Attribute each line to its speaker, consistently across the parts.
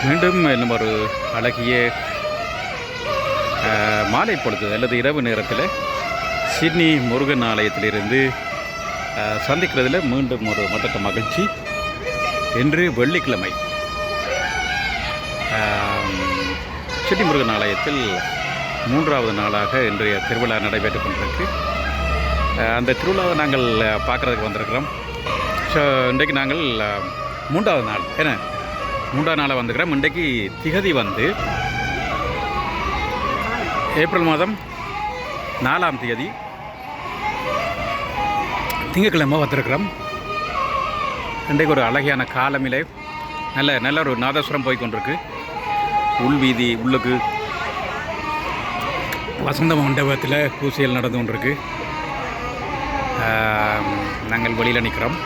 Speaker 1: மீண்டும் இன்னும் ஒரு அழகிய மாலை பொழுது அல்லது இரவு நேரத்தில் சிட்னி முருகன் ஆலயத்திலிருந்து சந்திக்கிறதுல மீண்டும் ஒரு மட்டற்ற மகிழ்ச்சி. இன்று வெள்ளிக்கிழமை சிட்னி முருகன் ஆலயத்தில் 3வது நாளாக இன்றைய திருவிழா நடைபெற்று கொண்டிருக்கு. அந்த திருவிழாவை நாங்கள் பார்க்குறதுக்கு வந்திருக்கிறோம். ஸோ இன்றைக்கு நாங்கள் 3வது நாள் 3வது நாளாக வந்துக்கிறோம். இன்றைக்கு திகதி வந்து ஏப்ரல் மாதம் 4ஆம் தேதி திங்கட்கிழமை வந்திருக்கிறோம். இன்றைக்கு ஒரு அழகியான காலமிலே நல்ல ஒரு நாதஸ்வரம் போய்கொண்டிருக்கு. உள்வீதி உள்ளுக்கு வசந்த மண்டபத்தில் பூசையில் நடந்து கொண்டிருக்கு. நாங்கள் வெளியில் நிற்கிறோம்.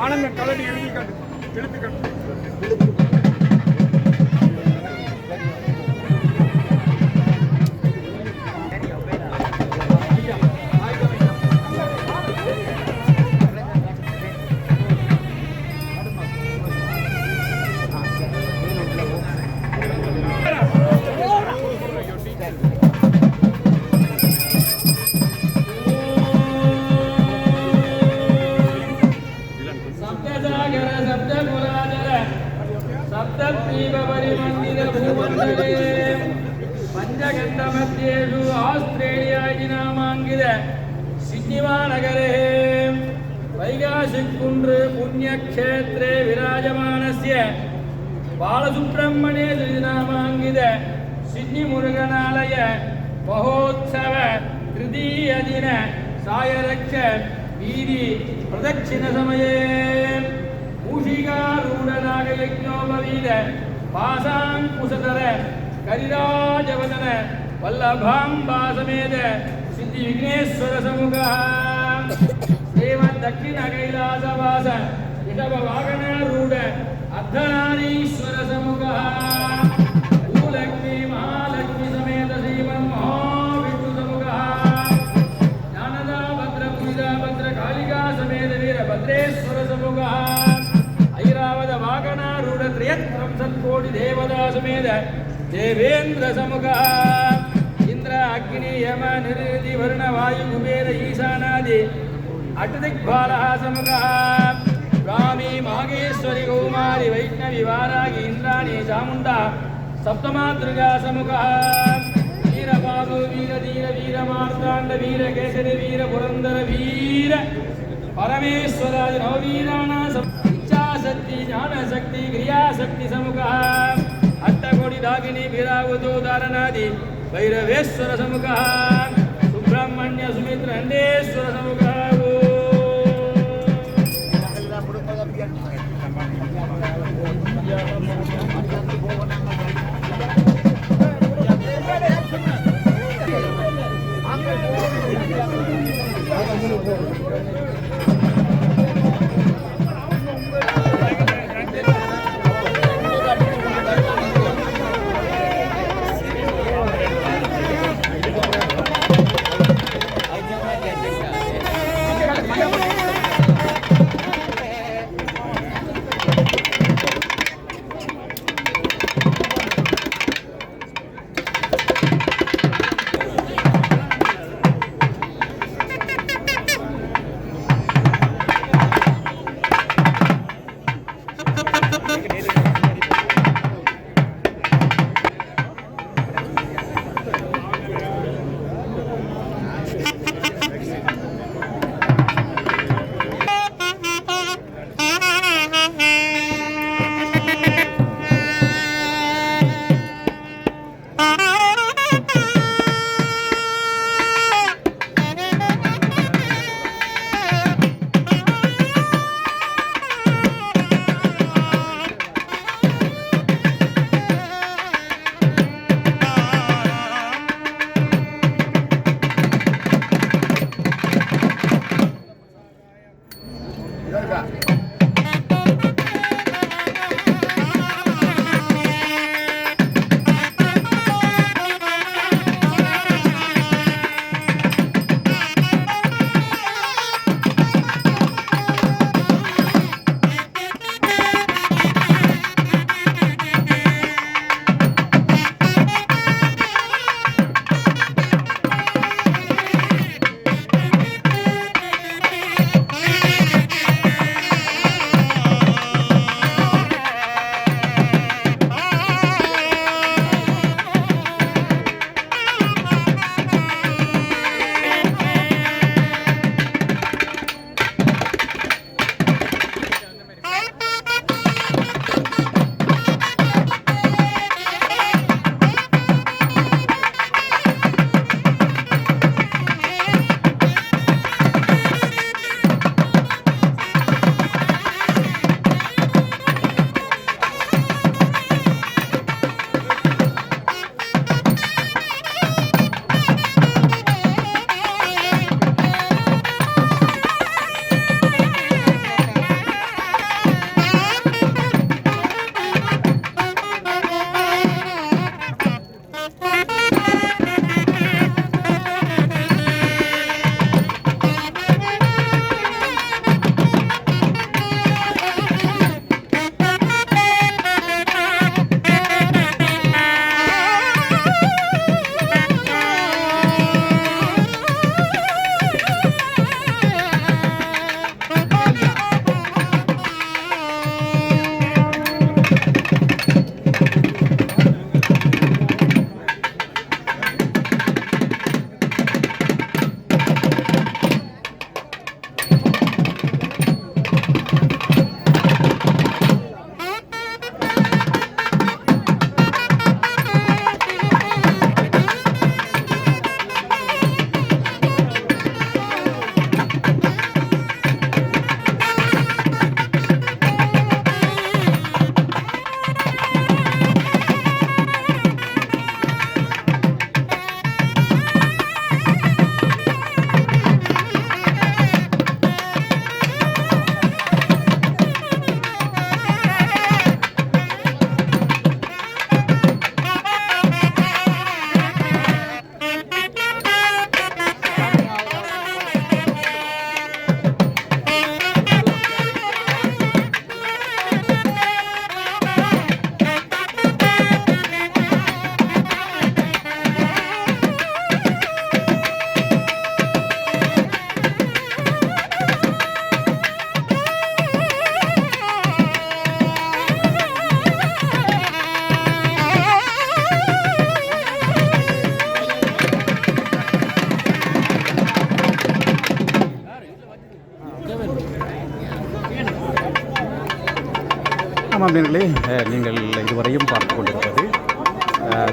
Speaker 2: ஆனந்த கலடி எழுத்துக்கள்
Speaker 3: पञ्चगण्डमध्येषु आस्ट्रेलिया इति नामाङ्कित सिड्नीनगरे वैगाशिकुण्ड्र पुण्यक्षेत्रे विराजमानस्य बालसुब्रह्मण्य नामाङ्कित सिड्नी मुरुगनालय महोत्सव तृतीयदिन सायरक्ष वीधि प्रदक्षिणसमये मूषिकारूढनागयज्ञोपवीत पाशाङ्कुशधर करिराजवदन वल्लभाम्बा समेत सिद्धि विघ्नेश्वर समुखः श्रीमद् दक्षिण कैलासवास ऋषभ वाहनारूढ अर्धनारीश्वर समुखः भूलक्ष्मी महालक्ष्मी समेत श्रीमन् महाविष्णु समुखः ज्ञानदा भद्र पूजा भद्र कालिका समेत वीरभद्रेश्वर समुखः ऐरावत वाहनारूढ त्रयत्रिंशत्कोटि देवता समेत देवेन्द्र समुखः इंद्र अग्नि यम निरुति वरुण वायु कुबेर ईशानादि अष्टदिक्पालः समुखः ब्राह्मी माहेश्वरी कौमारी वैष्णवी वारागी इंद्राणी चामुण्डा सप्तमातृका समुखः वीरबाहु वीरधीर वीरमार्ताण्ड वीरकेसरी वीर पुरंदर वीर परमेश्वरादि नववीराणां इच्छाशक्ति ज्ञानशक्ति क्रियाशक्ति समुखः अष्टकोटि दागिनी वीरावतो धारणादि भैरवेश्वर समुखः सुब्रह्मण्य सुमित्र अंडेश्वर समुखः
Speaker 1: ஆமாம் நேயர்களே, நீங்கள் இதுவரையும் பார்த்து கொண்டிருப்பது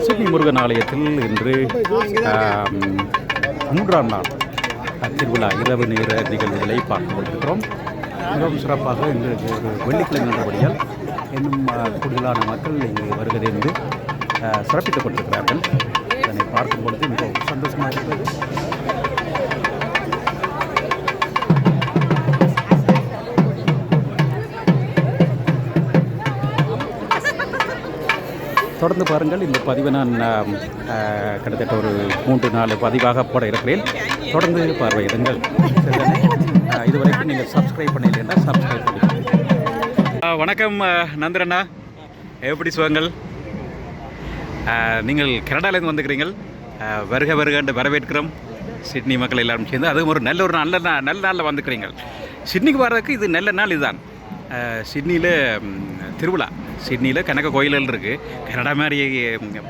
Speaker 1: சிட்னி முருகன் ஆலயத்தில் இன்று 3ஆம் நாள் திருவிழா இரவு நேர நிகழ்வுகளை பார்த்து கொண்டிருக்கிறோம். மிகவும் சிறப்பாக இன்று ஒரு வெள்ளிக்கிழமை என்றபடியால் இன்னும் கூடுதலான மக்கள் இங்கு வருகிறேன் சிறப்பித்துக் கொண்டிருக்கிறார்கள். அதனை பார்க்கும் பொழுது மிகவும் சந்தோஷமாக இருக்கிறது. தொடர்ந்து பாருங்கள். இந்த பதிவை நான் கிட்டத்தட்ட ஒரு 3-4 பதிவாக போட இருக்கிறேன். தொடர்ந்து பார்வையிடுங்கள். சரிதானே? இதுவரைக்கும் நீங்கள் சப்ஸ்கிரைப் பண்ணலைன்னா சப்ஸ்கிரைப் பண்ணிடுங்க. வணக்கம் நந்திரண்ணா, எப்படி சுகங்கள்? நீங்கள் கனடாலேருந்து வந்துக்கிறீங்கள். வருக வருகன்று வரவேற்கிறோம். சிட்னி மக்கள் எல்லாரும் சேர்ந்து அதுவும் ஒரு நல்ல நாளில் வந்துக்கிறீங்க. சிட்னிக்கு வர்றதுக்கு இது நல்ல நாள். இதுதான் சிட்னியில் திருவிழா. சிட்னியில் கணக்க கோயில்கள் இருக்குது. கனடா மாதிரி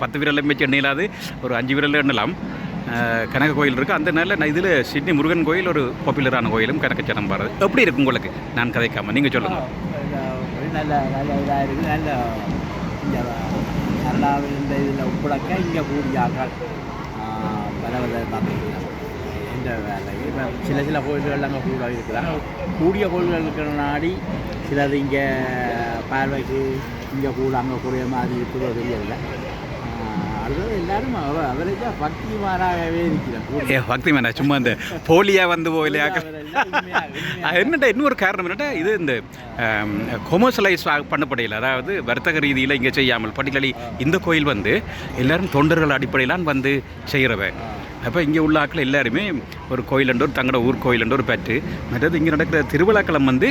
Speaker 1: 10 விரல் வச்சு எண்ணிலாது, ஒரு 5 விரல் எண்ணலாம். கனக கோயில் இருக்குது. அந்த நல்ல இதில் சிட்னி முருகன் கோயில் ஒரு பாப்புலரான கோயிலும் கணக்கு ஜனம் பாருது. எப்படி இருக்கும் உங்களுக்கு? நான் கதைக்காமல் நீங்கள் சொல்லுங்கள்.
Speaker 4: நல்ல இதாக இருக்குது. நல்ல இந்த கனடாவில் இந்த இதில் உப்படக்க இங்கே கூடியாக்கள் பல பார்த்துக்கலாம். எந்த வேலைக்கு இப்போ சில கோயில்கள் அங்கே கூட இருக்கிறாங்க. கூடிய கோயில்கள் இருக்கிற நாடி சிலது இங்கே பார்வைக்கு இங்கே கூட அங்கே கூடிய மாதிரி இருக்கிறதோ தெரியல. அடுத்தது எல்லாரும் அவருக்கு பக்திமாராகவே இருக்கிறார்.
Speaker 1: பக்திமாரா சும்மா இந்த போலியாக வந்து போகலையாக என்னட்டா இன்னொரு காரணம் என்னட்டா, இது இந்த கொமர்ஷியலைஸ் பண்ணப்படையில், அதாவது வர்த்தக ரீதியில் இங்கே செய்யாமல் பர்டிகுலர்லி இந்த கோயில் வந்து எல்லாரும் தொண்டர்கள் அடிப்படையிலான் வந்து செய்கிறவ. அப்போ இங்கே உள்ள ஆக்கள் எல்லாருமே ஒரு கோயிலண்டோ தங்களோட ஊர் கோயிலண்டோ ஒரு பற்று. மற்றது இங்கே நடக்கிற திருவிழாக்களம் வந்து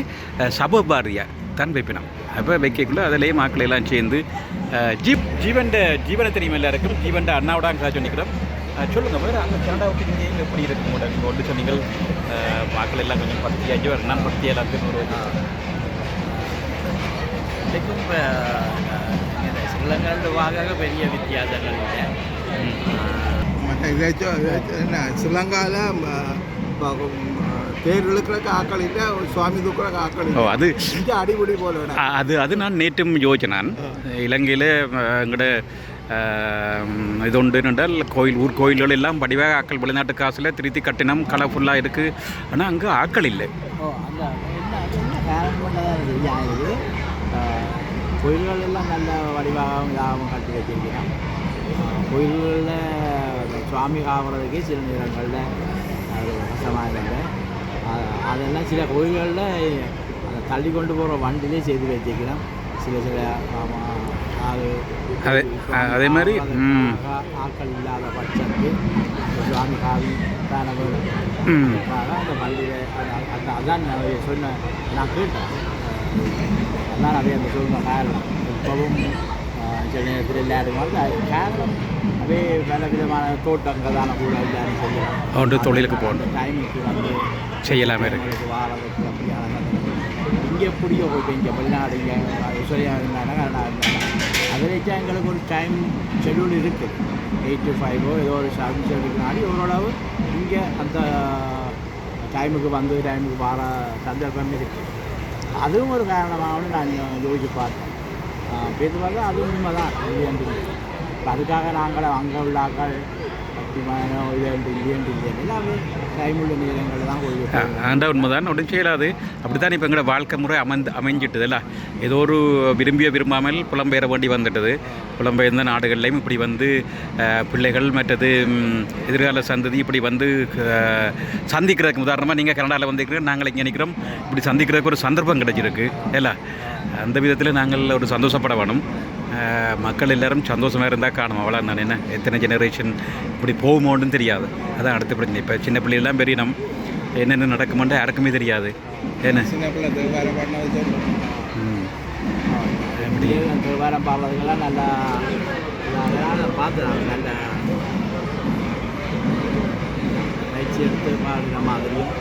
Speaker 1: சபபாரியாக தான் வைப்பினோம். அப்போ வைக்கக்குள்ள அதிலேயே மக்கள் எல்லாம் சேர்ந்து ஜீவனை தெரியும் எல்லாருக்கும். ஜீவன் அண்ணாவோட அங்கே சொன்னிக்கிறோம். சொல்லுங்கள் வேறு அங்கே கனடாவுக்கு இங்கே எப்படி இருக்கும் கூட நீங்கள் ஒன்று சொன்னீங்கள். மக்கள் எல்லாம் கொஞ்சம் 10 நான் 10 எல்லாத்துக்கும்
Speaker 4: இன்றைக்கும் இப்போ ஸ்ரீலங்காவில் வாங்க பெரிய வித்தியாசங்கள் இல்லை.
Speaker 2: மற்ற இதாச்சும் என்ன ஸ்ரீலங்காவில் தேர் இழுக்கிறக்கு ஆக்கள் இல்லை, சுவாமி தூக்கிறக்கு ஆக்கள் இல்லை.
Speaker 1: அது
Speaker 2: இங்கே அடிப்படி போல
Speaker 1: அது நான் நேற்றும் யோசிச்சேன். இலங்கையில் எங்களோட இது உண்டு என்றால் ஊர் கோயில்கள் எல்லாம் படிவாக ஆக்கள் வெளிநாட்டு காசில் திருத்தி கட்டினம் கலர்ஃபுல்லாக இருக்குது. ஆனால் அங்கே ஆக்கள் இல்லை.
Speaker 4: அந்த என்ன காரணம் கொண்டதான் தெரியாது. கோயில்கள் எல்லாம் நல்ல வடிவாகவும் இதாகவும் கட்டி வச்சிருக்கிறோம். கோயில்களில் சுவாமி காவறதுக்கே சில நேரங்களில் அது கஷ்டமாக இருந்தது. அதெல்லாம் சில கோயில்களில் அதை தள்ளி கொண்டு போகிற வண்டிலே செய்து வச்சுக்கிறோம். சில
Speaker 1: அதே மாதிரி
Speaker 4: ஆக்கள் இல்லாத பட்சத்துக்கு சுவாமி காவி தானவர்கள் அந்த பள்ளியில் அதான் சொன்ன நான் கேட்டேன். அதான் அப்படியே அந்த சொன்ன காரணம். இப்பவும் சில நேரத்தில் எல்லாரும் அது காரணம் அப்படியே பல விதமான தோட்டங்கள் தானே கூட எல்லாரும் செய்யலாம்.
Speaker 1: தொழிலுக்கு போகணும்,
Speaker 4: டைமுக்கு வந்து
Speaker 1: செய்யலாமே இருக்கு.
Speaker 4: வாரதுக்கு அப்படியான இங்கே எப்படியோ போய்ட்டு இங்கே வெளிநாடு இங்கே ஐஸ்வர்யா இருந்தாங்க, கனடா இருந்தாங்க. அதை வச்சா எங்களுக்கு ஒரு டைம் ஷெட்யூல் இருக்குது. 8 to 5 ஏதோ ஒரு ஷெட்யூல்னாடி ஓரளவு இங்கே அந்த டைமுக்கு வந்து டைமுக்கு வர சந்தர்ப்பம் இருக்குது. அதுவும் ஒரு காரணமாகனு நான் யோசிச்சு பார்த்தேன். பேசி பார்த்தா அதுவும் உண்மை தான். இப்போ அதுக்காக நாங்கள் அங்கே உள்ளாக்கள் பக்திமானோ இல்லையே எல்லாமே டைம் உள்ள நேரங்களில் தான் போய்
Speaker 1: ஆண்டா உண்மைதான். ஒன்றும் செய்யலாது. அப்படி தான் இப்போ எங்களோட வாழ்க்கை முறை அமைஞ்சிட்டதில்ல. ஏதோ ஒரு விரும்பாமல் புலம்பெயர வேண்டி வந்துட்டது. புலம்பெயர்ந்த நாடுகள்லையும் இப்படி வந்து பிள்ளைகள் மற்றது எதிர்கால சந்ததி இப்படி வந்து சந்திக்கிறதுக்கு உதாரணமாக நீங்கள் கனடாவில் வந்துக்கிறீங்க, நாங்கள் இங்கே நிற்கிறோம். இப்படி சந்திக்கிறதுக்கு ஒரு சந்தர்ப்பம் கிடைச்சிருக்கு இல்லை? அந்த விதத்தில் நாங்கள் ஒரு சந்தோஷப்பட வேணும். மக்கள் எல்லோரும் சந்தோஷமாக இருந்தால் காணும். அவ்வளோ நான் என்ன எத்தனை ஜெனரேஷன் இப்படி போகுமோன்னு தெரியாது. அதான் அடுத்த பிரச்சனை. இப்போ சின்ன பிள்ளைகள்லாம் பெரிய என்னென்ன நடக்குமென்று யாருக்குமே தெரியாது. என்ன
Speaker 2: சின்ன பிள்ளை தேவாரம் பண்ண வச்சு
Speaker 4: தேவாரம் பாடுறதுக்கெல்லாம் நல்லா பார்த்துறாங்க. நல்ல பயிற்சி எடுத்து பாடுற மாதிரியும்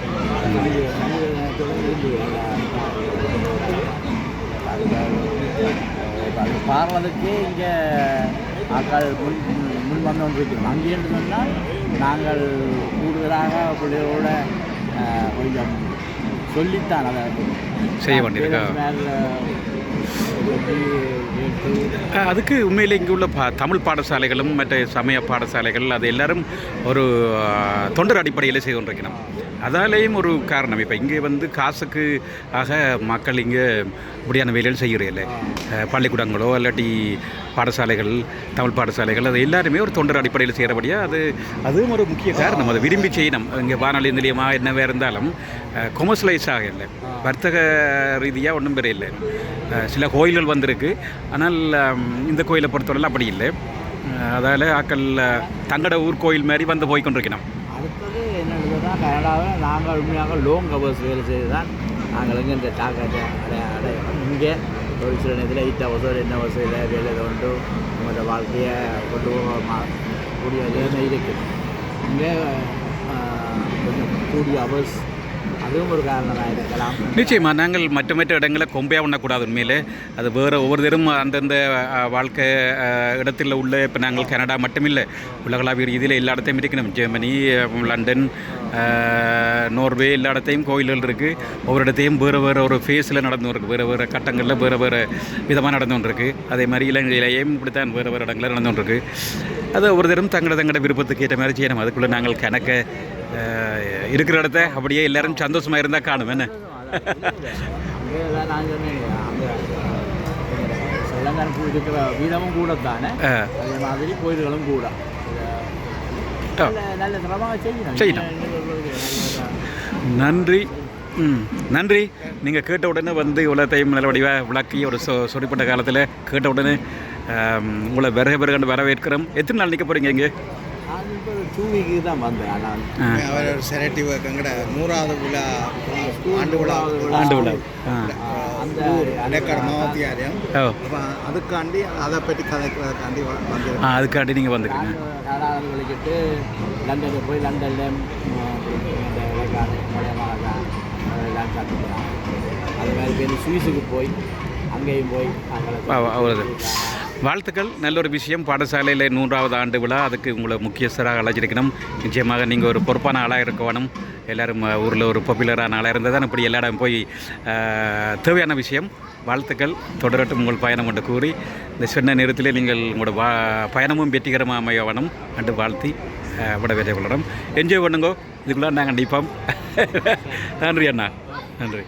Speaker 4: அது பாடுறதுக்கே இங்கே ஆக்கள் முன் வந்து கொண்டிருக்கிறோம். அங்கேன்னு சொன்னால் நாங்கள் கூடுதலாக பிள்ளைகளோட கொஞ்சம் சொல்லித்தான் அதை
Speaker 1: செய்ய வேண்டியிருக்கா. அதுக்கு உண்மையிலே இங்கே உள்ள தமிழ் பாடசாலைகளும் மற்ற சமய பாடசாலைகள் அது எல்லாரும் ஒரு தொண்டர் அடிப்படையில் செய்து கொண்டிருக்கணும். அதாலேயும் ஒரு காரணம். இப்போ இங்கே வந்து காசுக்கு ஆக மக்கள் இங்கே இப்படியான வேலைகள் செய்கிறதில்லை. பள்ளிக்கூடங்களோ இல்லாட்டி பாடசாலைகள், தமிழ் பாடசாலைகள் அது எல்லாருமே ஒரு தொண்டர் அடிப்படையில் செய்கிறபடியாக அதுவும் ஒரு முக்கிய காரணம். அதை விரும்பி செய்யணும். இங்கே வானொலி நிலையமாக என்ன வேறு இருந்தாலும் கொமர்ஷியலைஸ் ஆகலை, வர்த்தக ரீதியாக ஒன்றும் பெரிய இல்லை. சில கோயில்கள் வந்திருக்கு, ஆனால் இந்த கோயிலை பொறுத்தவரை அப்படி இல்லை. அதால் ஆக்கள் தங்கட ஊர் கோயில் மாதிரி வந்து போய் கொண்டிருக்கணும்.
Speaker 4: அடுத்தது என்னென்னா கனடாவில் நாங்கள் உண்மையாக லோங் ஹவர்ஸ் வேலை செய்து தான் நாங்கள் எங்கே இந்த டாக்கெட்டை அடையணும். இங்கே ஒரு சில நேரத்தில் 8 hours 10 hours வேலை கொண்டு நம்மளோட வாழ்க்கையை கொண்டு போகக்கூடிய நிலைமை இருக்குது. இங்கே கொஞ்சம் கூடிய ஹவர்ஸ், அதுவும் ஒரு காரணமாக இருக்கலாம்.
Speaker 1: நிச்சயமாக நாங்கள் மற்ற இடங்களை கொம்பையாக உண்ணக்கூடாது. உண்மையிலே அது வேறு ஒவ்வொருத்தரும் அந்தந்த வாழ்க்கை இடத்தில் உள்ள, இப்போ நாங்கள் கனடா மட்டுமில்லை, உலகளாவிய ரீதியில் எல்லா இடத்தையும் இருக்கணும். ஜெர்மனி, லண்டன், நோர்வே, எல்லா இடத்தையும் கோயில்கள் இருக்குது. ஒவ்வொரு இடத்தையும் வேறு ஒரு ஃபேஸில் நடந்து இருக்குது, வேறு கட்டங்களில் வேறு விதமாக நடந்து கொண்டிருக்கு. அதே மாதிரி இலங்கையிலேயும் இப்படித்தான் வேறு இடங்களில் நடந்து கொண்டிருக்கு. அது ஒவ்வொருத்தரும் தங்களோட விருப்பத்துக்கு ஏற்ற மாதிரி செய்யணும். அதுக்குள்ளே நாங்கள் கணக்க இருக்கிற இடத்த அப்படியே எல்லோரும் சந்தோஷமாக இருந்தால் காணும். என்ன
Speaker 4: நான் சொன்னேன், அங்கே ஸ்ரீலங்கனுக்கு இருக்கிற வீதமும் கூட தானே, அதே மாதிரி கோயில்களும் கூட நல்ல சிரமமாக செய்யணும்.
Speaker 1: நன்றி. நன்றி. நீங்கள் கேட்ட உடனே வந்து இவ்வளோத்தையும் நல்லபடியாக விளக்கி ஒரு சொறிப்பட்ட காலத்தில் கேட்ட உடனே உங்களை கண்டு வரவேற்கிறோம். எத்தனை நாள் நிற்க போகிறீங்க இங்கே?
Speaker 4: நான் இப்போ 2 week தான் வந்தேன்.
Speaker 2: அவர் ஒரு செரட்டிவ் எங்கட 100வது விழா ஆண்டு விழா
Speaker 4: அந்த
Speaker 2: அடைக்காடு மாவத்தியாரியம். அப்போ அதுக்காண்டி அதை பற்றி கதைக்கிறதுக்காண்டி வந்து
Speaker 1: அதுக்காண்டி நீங்கள் வந்துருக்கீங்க.
Speaker 4: நாலாவது விளைக்கிட்டு லண்டனுக்கு போய் லண்டனில் எல்லாம் கற்றுக்கலாம். அது மாதிரி பேர் சுவிஸுக்கு போய் அங்கேயும் போய்
Speaker 1: அவ்வளோது. வாழ்த்துக்கள். நல்ல ஒரு விஷயம். பாடசாலையில் 100வது ஆண்டு விழா, அதுக்கு உங்களை முக்கியஸ்தராக அழைச்சிருக்கணும். நிச்சயமாக நீங்கள் ஒரு பொறுப்பான ஆளாக இருக்க வேணும். எல்லோரும் ஊரில் ஒரு பாப்புலரான ஆளாக இருந்தால் தான் இப்படி எல்லா இடம் போய் தேவையான விஷயம். வாழ்த்துக்கள். தொடரட்டும் உங்கள் பயணம் என்று கூறி இந்த சொன்ன நேரத்தில் நீங்கள் உங்களோட பயணமும் வெற்றிகரமாக அமைய வேணும் என்று வாழ்த்தி விட வேண்டிய கொள்கிறோம். என்ஜாய் பண்ணுங்கோ. இதுக்குள்ளே நாங்கள் நிற்போம். நன்றி அண்ணா. நன்றி.